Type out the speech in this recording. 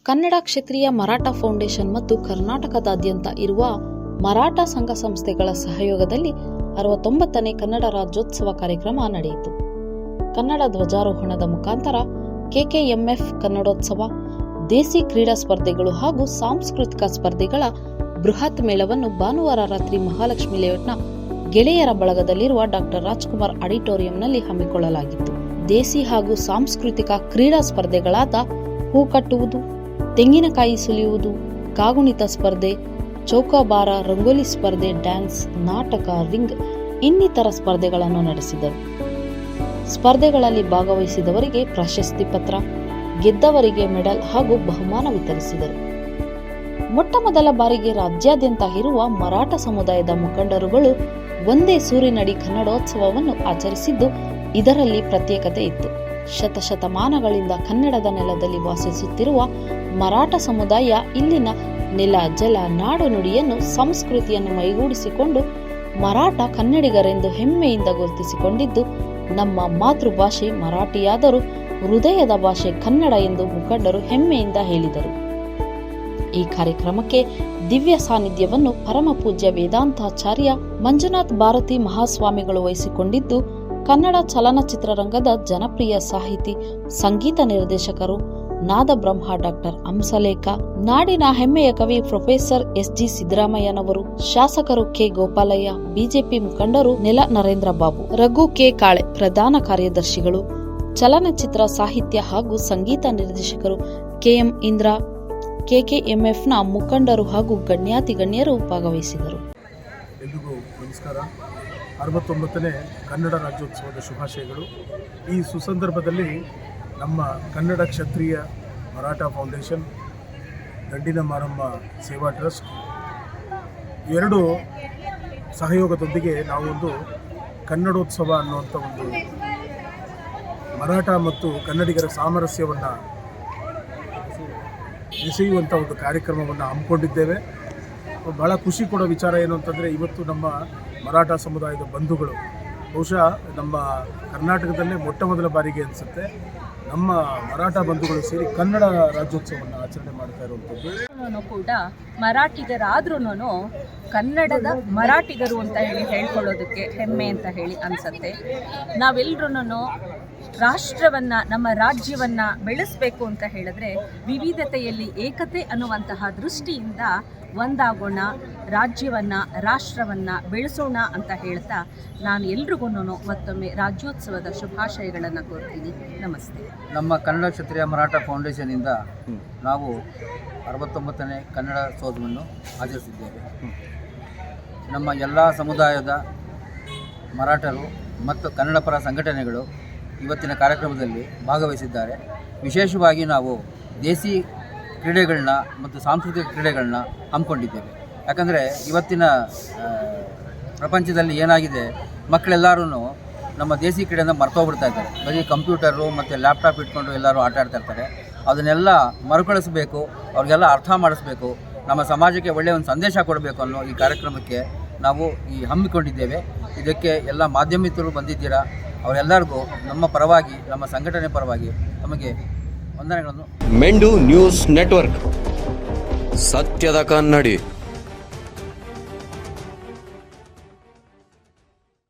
ಕನ್ನಡ ಕ್ಷತ್ರಿಯ Maratha foundation ಮತ್ತು ಕರ್ನಾಟಕದಾದ್ಯಂತ ಇರುವ ಮರಾಠ ಸಂಘ ಸಂಸ್ಥೆಗಳ ಸಹಯೋಗದಲ್ಲಿ 69ನೇ ಕನ್ನಡ ರಾಜ್ಯೋತ್ಸವ ಕಾರ್ಯಕ್ರಮ ನಡೆಯಿತು. ಕನ್ನಡ ಧ್ವಜಾರೋಹಣದ ಮುಖಾಂತರ ಕೆಕೆಎಂಎಫ್ ಕನ್ನಡೋತ್ಸವ, ದೇಸಿ ಕ್ರೀಡಾ ಸ್ಪರ್ಧೆಗಳು ಹಾಗೂ ಸಾಂಸ್ಕೃತಿಕ ಸ್ಪರ್ಧೆಗಳ ಬೃಹತ್ ಮೇಳವನ್ನು ಭಾನುವಾರ ರಾತ್ರಿ ಮಹಾಲಕ್ಷ್ಮಿ ಲೇಔಟ್ನ ಗೆಳೆಯರ ಬಳಗದಲ್ಲಿರುವ ಡಾಕ್ಟರ್ ರಾಜ್ಕುಮಾರ್ ಆಡಿಟೋರಿಯಂನಲ್ಲಿ ಹಮ್ಮಿಕೊಳ್ಳಲಾಗಿತ್ತು. ದೇಸಿ ಹಾಗೂ ಸಾಂಸ್ಕೃತಿಕ ಕ್ರೀಡಾ ಸ್ಪರ್ಧೆಗಳಾದ ಹೂ ಕಟ್ಟುವುದು, ತೆಂಗಿನಕಾಯಿ ಸುಲಿಯುವುದು, ಕಾಗುಣಿತ ಸ್ಪರ್ಧೆ, ಚೌಕಾಬಾರ, ರಂಗೋಲಿ ಸ್ಪರ್ಧೆ, ಡ್ಯಾನ್ಸ್, ನಾಟಕ, ರಿಂಗ್ ಇನ್ನಿತರ ಸ್ಪರ್ಧೆಗಳನ್ನು ನಡೆಸಿದರು. ಸ್ಪರ್ಧೆಗಳಲ್ಲಿ ಭಾಗವಹಿಸಿದವರಿಗೆ ಪ್ರಶಸ್ತಿ ಪತ್ರ, ಗೆದ್ದವರಿಗೆ ಮೆಡಲ್ ಹಾಗೂ ಬಹುಮಾನ ವಿತರಿಸಿದರು. ಮೊಟ್ಟಮೊದಲ ಬಾರಿಗೆ ರಾಜ್ಯಾದ್ಯಂತ ಇರುವ ಮರಾಠ ಸಮುದಾಯದ ಮುಖಂಡರುಗಳು ಒಂದೇ ಸೂರಿನಡಿ ಕನ್ನಡೋತ್ಸವವನ್ನು ಆಚರಿಸಿದ್ದು, ಇದರಲ್ಲಿ ಪ್ರತ್ಯೇಕತೆ ಇತ್ತು. ಶತಶತಮಾನಗಳಿಂದ ಕನ್ನಡದ ನೆಲದಲ್ಲಿ ವಾಸಿಸುತ್ತಿರುವ ಮರಾಠ ಸಮುದಾಯ ಇಲ್ಲಿನ ನೆಲ, ಜಲ, ನಾಡು, ನುಡಿಯನ್ನು, ಸಂಸ್ಕೃತಿಯನ್ನು ಮೈಗೂಡಿಸಿಕೊಂಡು ಮರಾಠ ಕನ್ನಡಿಗರೆಂದು ಹೆಮ್ಮೆಯಿಂದ ಗುರುತಿಸಿಕೊಂಡಿದ್ದು, ನಮ್ಮ ಮಾತೃಭಾಷೆ ಮರಾಠಿಯಾದರೂ ಹೃದಯದ ಭಾಷೆ ಕನ್ನಡ ಎಂದು ಮುಖಂಡರು ಹೆಮ್ಮೆಯಿಂದ ಹೇಳಿದರು. ಈ ಕಾರ್ಯಕ್ರಮಕ್ಕೆ ದಿವ್ಯ ಸಾನ್ನಿಧ್ಯವನ್ನು ಪರಮ ಪೂಜ್ಯ ವೇದಾಂತಾಚಾರ್ಯ ಮಂಜುನಾಥ್ ಭಾರತಿ ಮಹಾಸ್ವಾಮಿಗಳು ವಹಿಸಿಕೊಂಡಿದ್ದು, ಕನ್ನಡ ಚಲನಚಿತ್ರರಂಗದ ಜನಪ್ರಿಯ ಸಾಹಿತಿ, ಸಂಗೀತ ನಿರ್ದೇಶಕರು, ನಾದಬ್ರಹ್ಮ ಡಾಕ್ಟರ್ ಹಂಸಲೇಖ, ನಾಡಿನ ಹೆಮ್ಮೆಯ ಕವಿ ಪ್ರೊಫೆಸರ್ ಎಸ್.ಜಿ. ಸಿದ್ದರಾಮಯ್ಯನವರು, ಶಾಸಕರು ಕೆ. ಗೋಪಾಲಯ್ಯ, ಬಿಜೆಪಿ ಮುಖಂಡರು ನೆಲ ನರೇಂದ್ರ ಬಾಬು, ರಘು ಕೆ. ಕಾಳೆ, ಪ್ರಧಾನ ಕಾರ್ಯದರ್ಶಿಗಳು, ಚಲನಚಿತ್ರ ಸಾಹಿತ್ಯ ಹಾಗೂ ಸಂಗೀತ ನಿರ್ದೇಶಕರು ಕೆ.ಎಂ. ಇಂದ್ರ, ಕೆಕೆಎಂಎಫ್ನ ಮುಖಂಡರು ಹಾಗೂ ಗಣ್ಯಾತಿ ಗಣ್ಯರು ಭಾಗವಹಿಸಿದರು. ಎಲ್ರಿಗೂ ನಮಸ್ಕಾರ. 69ನೇ ಕನ್ನಡ ರಾಜ್ಯೋತ್ಸವದ ಶುಭಾಶಯಗಳು. ಈ ಸುಸಂದರ್ಭದಲ್ಲಿ ನಮ್ಮ ಕನ್ನಡ ಕ್ಷತ್ರಿಯ ಮರಾಠ ಫೌಂಡೇಶನ್, ದಂಡಿನ ಮಾರಮ್ಮ ಸೇವಾ ಟ್ರಸ್ಟ್ ಎರಡು ಸಹಯೋಗದೊಂದಿಗೆ ನಾವೊಂದು ಕನ್ನಡೋತ್ಸವ ಅನ್ನುವಂಥ ಒಂದು ಮರಾಠ ಮತ್ತು ಕನ್ನಡಿಗರ ಸಾಮರಸ್ಯವನ್ನು ಎಸೆಯುವಂಥ ಒಂದು ಕಾರ್ಯಕ್ರಮವನ್ನು ಹಮ್ಮಿಕೊಂಡಿದ್ದೇವೆ. ಭಾಳ ಖುಷಿ ಕೊಡೋ ವಿಚಾರ ಏನು ಅಂತಂದರೆ, ಇವತ್ತು ನಮ್ಮ ಮರಾಠ ಸಮುದಾಯದ ಬಂಧುಗಳು ಬಹುಶಃ ನಮ್ಮ ಕರ್ನಾಟಕದಲ್ಲೇ ಮೊಟ್ಟ ಮೊದಲ ಬಾರಿಗೆ ಅನಿಸುತ್ತೆ ನಮ್ಮ ಮರಾಠ ಬಂಧುಗಳು ಸೇರಿ ಕನ್ನಡ ರಾಜ್ಯೋತ್ಸವವನ್ನು ಆಚರಣೆ ಮಾಡ್ತಾ ಇರುವಂಥದ್ದು. ಕೂಡ ಮರಾಠಿಗರಾದ್ರೂ ಕನ್ನಡದ ಮರಾಠಿಗರು ಅಂತ ಹೇಳ್ಕೊಳ್ಳೋದಕ್ಕೆ ಹೆಮ್ಮೆ ಅಂತ ಹೇಳಿ ಅನಿಸುತ್ತೆ. ನಾವೆಲ್ಲರೂ ರಾಷ್ಟ್ರವನ್ನು, ನಮ್ಮ ರಾಜ್ಯವನ್ನು ಬೆಳೆಸಬೇಕು ಅಂತ ಹೇಳಿದ್ರೆ ವಿವಿಧತೆಯಲ್ಲಿ ಏಕತೆ ಅನ್ನುವಂತಹ ದೃಷ್ಟಿಯಿಂದ ಒಂದಾಗೋಣ, ರಾಜ್ಯವನ್ನು, ರಾಷ್ಟ್ರವನ್ನು ಬೆಳೆಸೋಣ ಅಂತ ಹೇಳ್ತಾ ನಾನು ಎಲ್ರಿಗೂ ಮತ್ತೊಮ್ಮೆ ರಾಜ್ಯೋತ್ಸವದ ಶುಭಾಶಯಗಳನ್ನು ಕೋರ್ತೀನಿ. ನಮಸ್ತೆ. ನಮ್ಮ ಕನ್ನಡ ಕ್ಷತ್ರಿಯ ಮರಾಠ ಫೌಂಡೇಶನಿಂದ ನಾವು 69ನೇ ಕನ್ನಡೋತ್ಸವವನ್ನು ಆಚರಿಸಿದ್ದೇವೆ. ನಮ್ಮ ಎಲ್ಲ ಸಮುದಾಯದ ಮರಾಠರು ಮತ್ತು ಕನ್ನಡ ಪರ ಸಂಘಟನೆಗಳು ಇವತ್ತಿನ ಕಾರ್ಯಕ್ರಮದಲ್ಲಿ ಭಾಗವಹಿಸಿದ್ದಾರೆ. ವಿಶೇಷವಾಗಿ ನಾವು ದೇಸಿ ಕ್ರೀಡೆಗಳನ್ನ ಮತ್ತು ಸಾಂಸ್ಕೃತಿಕ ಕ್ರೀಡೆಗಳನ್ನ ಹಮ್ಮಿಕೊಂಡಿದ್ದೇವೆ. ಯಾಕಂದರೆ ಇವತ್ತಿನ ಪ್ರಪಂಚದಲ್ಲಿ ಏನಾಗಿದೆ, ಮಕ್ಕಳೆಲ್ಲರೂ ನಮ್ಮ ದೇಸಿ ಕ್ರೀಡೆಯಿಂದ ಮರ್ತೋಗ್ಬಿಡ್ತಾ ಇದ್ದಾರೆ. ಬರೀ ಕಂಪ್ಯೂಟರು ಮತ್ತು ಲ್ಯಾಪ್ಟಾಪ್ ಇಟ್ಕೊಂಡು ಎಲ್ಲರೂ ಆಟ ಆಡ್ತಾ ಇರ್ತಾರೆ. ಅದನ್ನೆಲ್ಲ ಮರುಕಳಿಸಬೇಕು, ಅವ್ರಿಗೆಲ್ಲ ಅರ್ಥ ಮಾಡಿಸ್ಬೇಕು, ನಮ್ಮ ಸಮಾಜಕ್ಕೆ ಒಳ್ಳೆಯ ಒಂದು ಸಂದೇಶ ಕೊಡಬೇಕು ಅನ್ನೋ ಈ ಕಾರ್ಯಕ್ರಮಕ್ಕೆ ನಾವು ಹಮ್ಮಿಕೊಂಡಿದ್ದೇವೆ. ಇದಕ್ಕೆ ಎಲ್ಲ ಮಾಧ್ಯಮಿಕರು ಬಂದಿದ್ದೀರಾ. ಅವರೆಲ್ಲರಿಗೂ ನಮ್ಮ ಪರವಾಗಿ, ನಮ್ಮ ಸಂಘಟನೆ ಪರವಾಗಿ ನಮಗೆ ವಂದನೆಗಳನ್ನು. ಮೆಂಡು ನ್ಯೂಸ್ ನೆಟ್ವರ್ಕ್, ಸತ್ಯದ ಕನ್ನಡಿ.